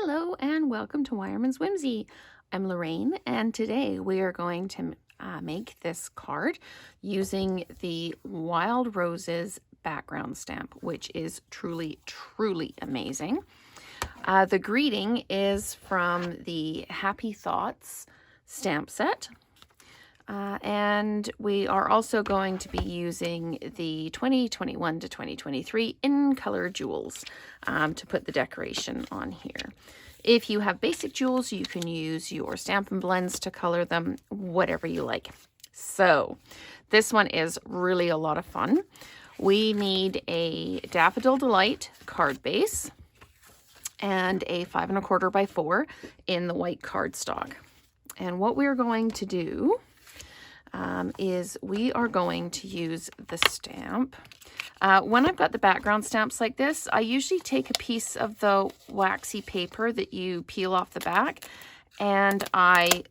Hello and welcome to Wireman's Whimsy. I'm Lorraine and today we are going to make this card using the Wild Roses background stamp, which is truly amazing. The greeting is from the Happy Thoughts stamp set. And we are also going to be using the 2021 to 2023 in color jewels to put the decoration on here. If you have basic jewels, you can use your Stampin' Blends to color them, whatever you like. So this one is really a lot of fun. We need a Daffodil Delight card base and a 5 1/4 by 4 in the white cardstock. And what we're going to do is we are going to use the stamp. When I've got the background stamps like this, I usually take a piece of the waxy paper that you peel off the back, and I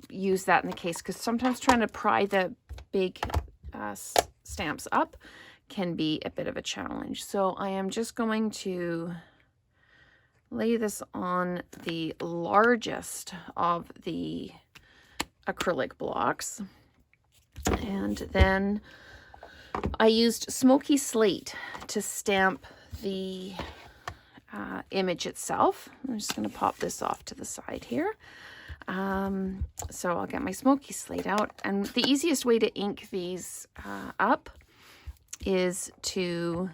use that in the case because sometimes trying to pry the big stamps up can be a bit of a challenge. So I am just going to lay this on the largest of the acrylic blocks. And then I used Smoky Slate to stamp the image itself. I'm just going to pop this off to the side here. So I'll get my Smoky Slate out. And the easiest way to ink these up is to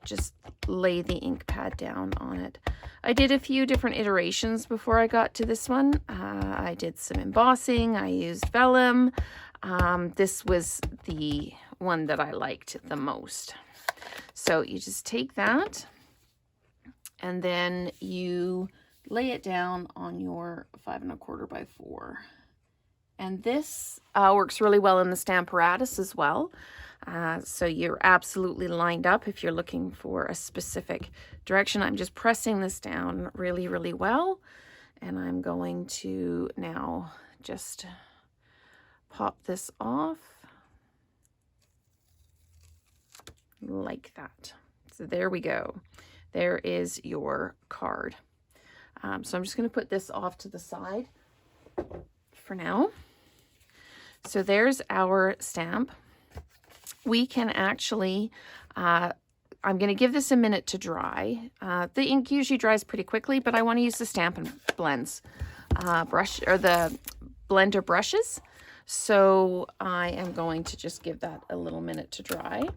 just lay the ink pad down on it. I did a few different iterations before I got to this one. I did some embossing, I used vellum. This was the one that I liked the most. So you just take that and then you lay it down on your 5 1/4 by 4. And this works really well in the Stamparatus as well. So you're absolutely lined up if you're looking for a specific direction. I'm just pressing this down really well. And I'm going to now just pop this off like that. So there we go. There is your card. So I'm just going to put this off to the side for now. So there's our stamp. We can actually, I'm going to give this a minute to dry. The ink usually dries pretty quickly, but I want to use the Stampin' Blends brush, or the blender brushes. So I am going to just give that a little minute to dry.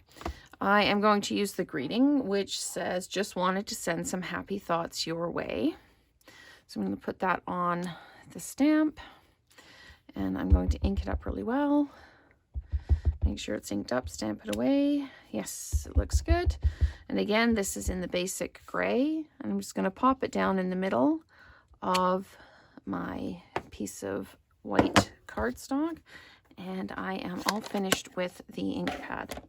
I am going to use the greeting, which says, just wanted to send some happy thoughts your way. So I'm going to put that on the stamp, and I'm going to ink it up really well. Make sure it's inked up, stamp it away. Yes, it looks good. And again, this is in the basic gray. And I'm just going to pop it down in the middle of my piece of white cardstock. And I am all finished with the ink pad.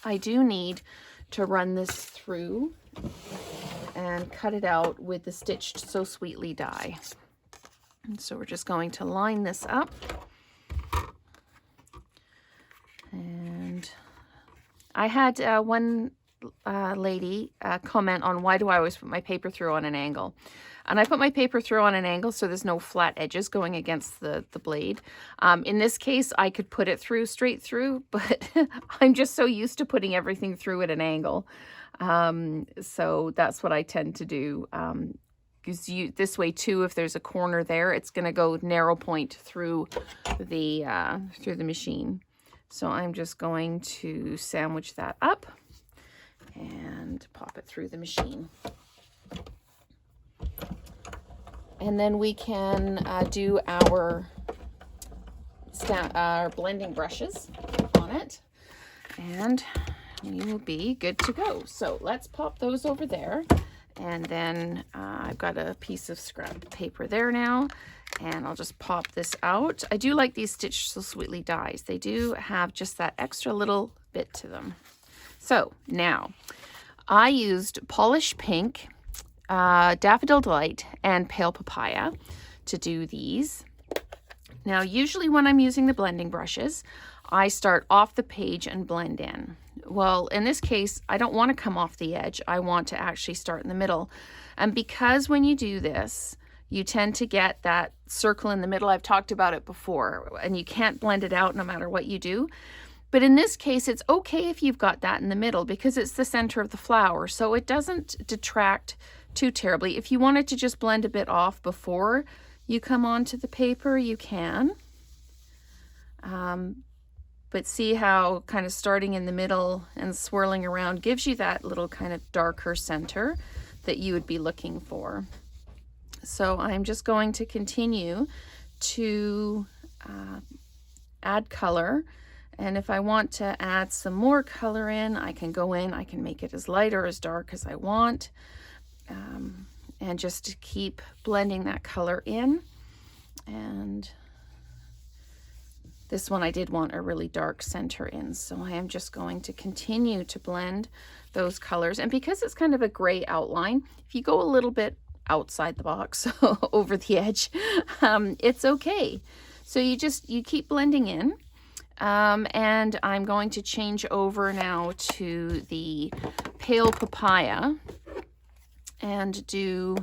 I do need to run this through and cut it out with the Stitched So Sweetly die. And so we're just going to line this up. And I had one lady comment on why do I always put my paper through on an angle. And I put my paper through on an angle so there's no flat edges going against the blade. In this case, I could put it through straight through, but I'm just so used to putting everything through at an angle. So that's what I tend to do. Because this way too, if there's a corner there, it's going to go narrow point through the machine. So I'm just going to sandwich that up and pop it through the machine. And then we can do our blending brushes on it, and we will be good to go. So let's pop those over there. And then I've got a piece of scrap paper there now, and I'll just pop this out. I do like these Stitched So Sweetly dies. They do have just that extra little bit to them. So now I used Polish Pink, Daffodil Delight, and Pale Papaya to do these. Now usually when I'm using the blending brushes, I start off the page and blend in. well, in this case, I don't want to come off the edge. I want to actually start in the middle. And because when you do this, you tend to get that circle in the middle. I've talked about it before, and you can't blend it out no matter what you do. But in this case, it's okay if you've got that in the middle because it's the center of the flower, so it doesn't detract too terribly. If you wanted to just blend a bit off before you come onto the paper, you can. But see how kind of starting in the middle and swirling around gives you that little kind of darker center that you would be looking for. So I'm just going to continue to add color. And if I want to add some more color in, I can go in, I can make it as light or as dark as I want. And just to keep blending that color in. And this one I did want a really dark center in, so I am just going to continue to blend those colors. And because it's kind of a gray outline, if you go a little bit outside the box, over the edge, it's okay. So you keep blending in. And I'm going to change over now to the pale papaya and do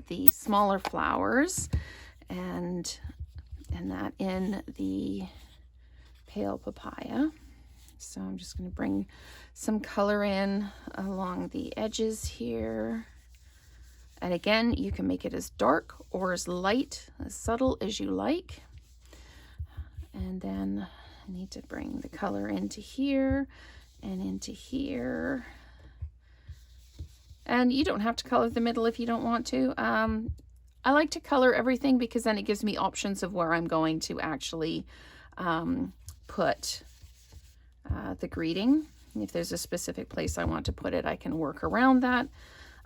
the smaller flowers and that in the pale papaya. So I'm just going to bring some color in along the edges here. And again, you can make it as dark or as light, as subtle as you like. And then I need to bring the color into here and into here. And you don't have to color the middle if you don't want to. I like to color everything because then it gives me options of where I'm going to actually put the greeting. If there's a specific place I want to put it, I can work around that.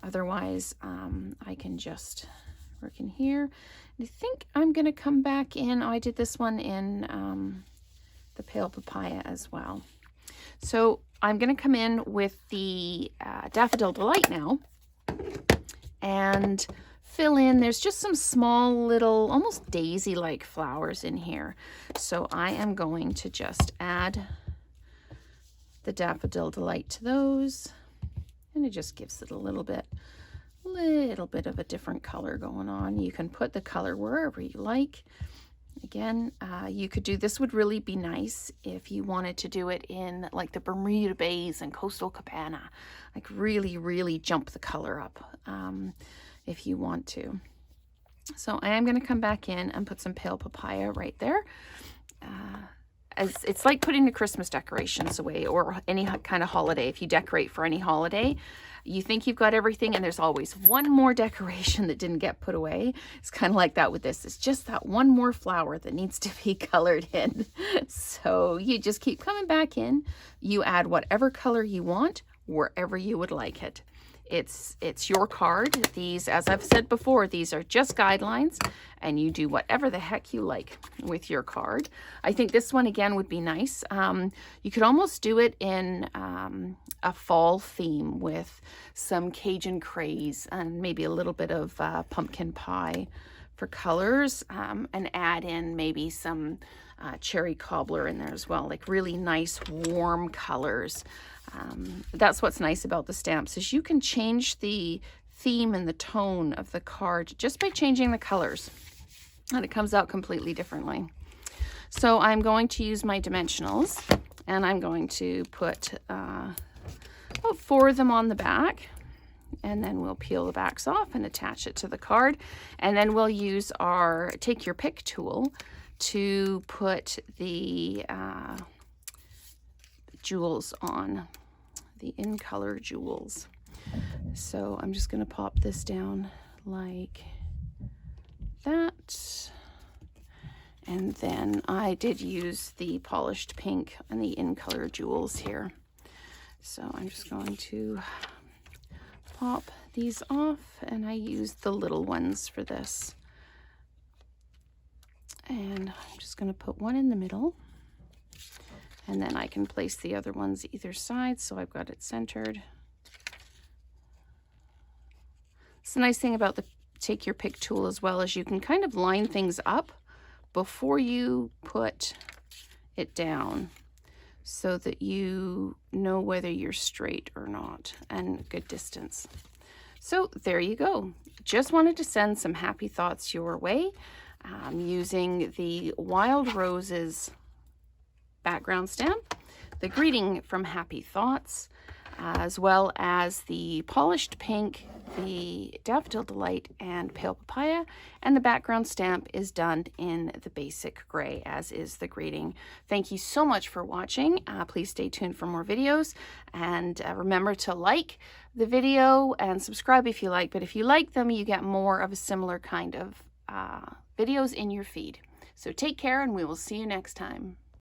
Otherwise, I can just work in here. And I think I'm going to come back in. Oh, I did this one in the pale papaya as well. So I'm going to come in with the Daffodil Delight now and fill in. There's just some small little, almost daisy-like flowers in here. So I am going to just add the Daffodil Delight to those. And it just gives it a little bit of a different color going on. You can put the color wherever you like. Again, you could do, this would really be nice if you wanted to do it in like the Bermuda Bays and Coastal Cabana, like really, really jump the color up if you want to. So I am going to come back in and put some pale papaya right there. As it's like putting the Christmas decorations away or any kind of holiday. If you decorate for any holiday, you think you've got everything and there's always one more decoration that didn't get put away. It's kind of like that with this. It's just that one more flower that needs to be colored in. So you just keep coming back in. You add whatever color you want wherever you would like it. It's your card. These, as I've said before, these are just guidelines and you do whatever the heck you like with your card. I think this one again would be nice. You could almost do it in a fall theme with some Cajun craze and maybe a little bit of pumpkin pie for colors, and add in maybe some cherry cobbler in there as well, like really nice warm colors. That's what's nice about the stamps is you can change the theme and the tone of the card just by changing the colors, and it comes out completely differently. So I'm going to use my dimensionals and I'm going to put about 4 of them on the back, and then we'll peel the backs off and attach it to the card, and then we'll use our take your pick tool to put the jewels on, the in color jewels. So I'm just going to pop this down like that, and then I did use the polished pink and the in color jewels here. So I'm just going to pop these off, and I used the little ones for this. And I'm just going to put one in the middle, and then I can place the other ones either side so I've got it centered. It's the nice thing about the take your pick tool as well, as you can kind of line things up before you put it down. so that you know whether you're straight or not, and good distance. So there you go. Just wanted to send some happy thoughts your way using the Wild Roses background stamp, the greeting from Happy Thoughts, as well as the polished pink, the Daffodil Delight, and Pale Papaya, and the background stamp is done in the basic gray, as is the greeting. Thank you so much for watching. Please stay tuned for more videos, and remember to like the video and subscribe if you like, but if you like them, you get more of a similar kind of videos in your feed. So take care, and we will see you next time.